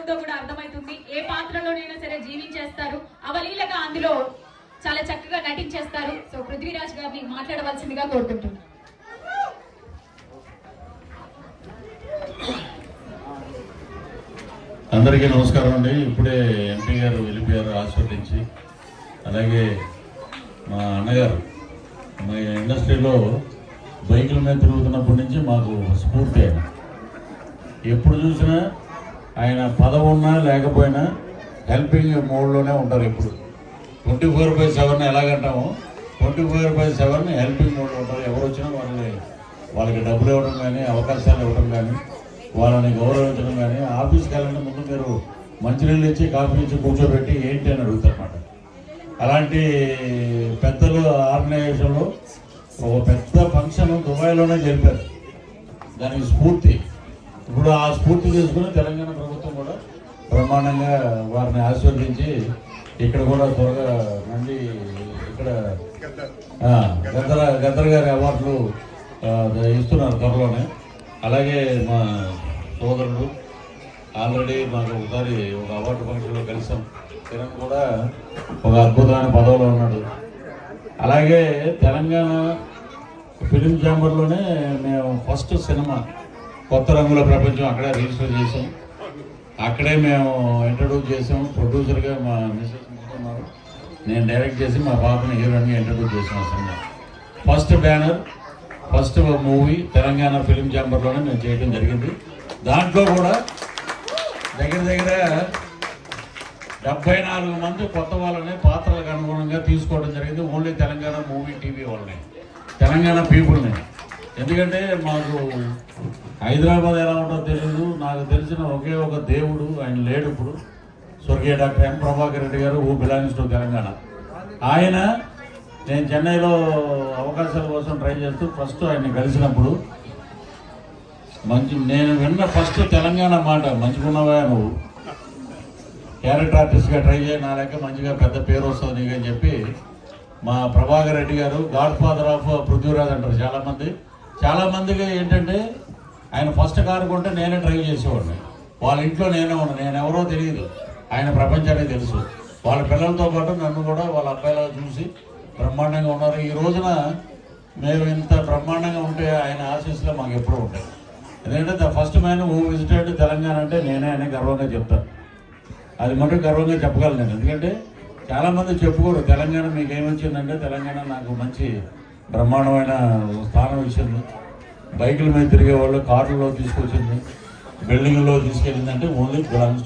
ఉందో కూడా అర్థమవుతుంది. ఏ పాత్రలోనైనా సరే జీవించేస్తారు, అవలీలగా అందులో చాలా చక్కగా నటించేస్తారు. సో పృథ్వీరాజ్ గారిని మాట్లాడవలసిందిగా కోరుకుంటున్నాను. అందరికీ నమస్కారం అండి. ఇప్పుడే ఎంపీ గారు వెళ్ళిపోయారు ఆస్వాదించి. అలాగే మా అన్నగారు మా ఇండస్ట్రీలో బైకుల మీద తిరుగుతున్నప్పటి నుంచి మాకు స్ఫూర్తి. ఆయన ఎప్పుడు చూసినా ఆయన పదవి ఉన్నా లేకపోయినా హెల్పింగ్ మోడ్లోనే ఉంటారు. ఎప్పుడు 24/7 ఎలాగంటామో 24/7 హెల్పింగ్ మోడ్లో ఉంటారు. ఎవరు వచ్చినా వాళ్ళకి డబ్బులు ఇవ్వడం కానీ, అవకాశాలు ఇవ్వడం కానీ, వాళ్ళని గౌరవించడం కానీ, ఆఫీస్కి వెళ్ళిన ముందు మీరు మంచినీళ్ళు ఇచ్చి కాఫీ ఇచ్చి కూర్చోబెట్టి ఏంటి అని అడుగుతారన్నమాట. అలాంటి పెద్దలు ఆర్గనైజేషన్లో ఒక పెద్ద ఫంక్షన్ దుబాయ్లోనే జరిపారు. దానికి స్ఫూర్తి ఇప్పుడు ఆ స్ఫూర్తి తీసుకుని తెలంగాణ ప్రభుత్వం కూడా బ్రహ్మాండంగా వారిని ఆశీర్వదించి ఇక్కడ కూడా త్వరగా మళ్ళీ ఇక్కడ గద్దర్ గారి అవార్డులు ఇస్తున్నారు త్వరలోనే. అలాగే మా సోదరుడు ఆల్రెడీ మాకు ఒకసారి ఒక అవార్డు ఫంక్షన్లో కలిసాం. కిరణ్ కూడా ఒక అద్భుతమైన పదవిలో ఉన్నాడు. అలాగే తెలంగాణ ఫిలిం ఛాంబర్లోనే మేము ఫస్ట్ సినిమా కొత్త రంగుల ప్రపంచం అక్కడే రిజిస్టర్ చేసాం. అక్కడే మేము ఇంట్రడ్యూస్ చేసాం. ప్రొడ్యూసర్గా మా మిస్సెస్ ఉన్నారు, నేను డైరెక్ట్ చేసి మా పాపని హీరోయిన్గా ఇంట్రడ్యూస్ చేసాం. ఆ cinema first banner first movie Telangana film ఛాంబర్లోనే మేము చేయడం జరిగింది. దాంట్లో కూడా దగ్గర 74 మంది కొత్త వాళ్ళని పాత్రలకు అనుగుణంగా తీసుకోవడం జరిగింది. ఓన్లీ తెలంగాణ మూవీ టీవీ వాళ్ళని, తెలంగాణ పీపుల్ని. ఎందుకంటే మాకు హైదరాబాద్ ఎలా ఉంటుందో తెలియదు. నాకు తెలిసిన ఒకే ఒక దేవుడు, ఆయన లేడు ఇప్పుడు, స్వర్గీయ డాక్టర్ ఎం ప్రభాకర్ రెడ్డి గారు, హూ బిలాంగ్స్ టు తెలంగాణ. ఆయన నేను చెన్నైలో అవకాశాల కోసం ట్రై చేస్తూ ఫస్ట్ ఆయన్ని కలిసినప్పుడు నేను విన్న ఫస్ట్ తెలంగాణ మాట, మంచిగున్నవా నువ్వు, క్యారెక్టర్ ఆర్టిస్ట్గా ట్రై చేయ, నా లెక్క మంచిగా పెద్ద పేరు వస్తుంది నీకు అని చెప్పి మా ప్రభాకర్ రెడ్డి గారు గాడ్ ఫాదర్ ఆఫ్ పృథ్వీరాజ్ అంటారు చాలామందికి. ఏంటంటే ఆయన ఫస్ట్ కారు కొంటే నేనే డ్రైవ్ చేసేవాడిని. వాళ్ళ ఇంట్లో నేనే ఉన్నాను, నేను ఎవరో తెలియదు, ఆయన ప్రపంచానికి తెలుసు. వాళ్ళ పిల్లలతో పాటు నన్ను కూడా వాళ్ళ అబ్బాయిలా చూసి బ్రహ్మాండంగా ఉన్నారు. ఈ రోజున మేము ఇంత బ్రహ్మాండంగా ఉంటే ఆయన ఆశీస్సులో మాకు ఎప్పుడూ ఉంటాయి. ఎందుకంటే the first man who visited Telangana అంటే నేనే అని గర్వంగా చెప్తాను. అది మటుకు గర్వంగా చెప్పగలను నేను. ఎందుకంటే చాలామంది చెప్పుకోరు తెలంగాణ మీకు ఏమొచ్చిందంటే, తెలంగాణ నాకు మంచి బ్రహ్మాండమైన స్థానం ఇచ్చింది, బైకుల మీద తిరిగే వాళ్ళు కార్లలో తీసుకొచ్చింది, బిల్డింగ్లో తీసుకెళ్ళిందంటే ఓన్లీ బిలాంగ్స్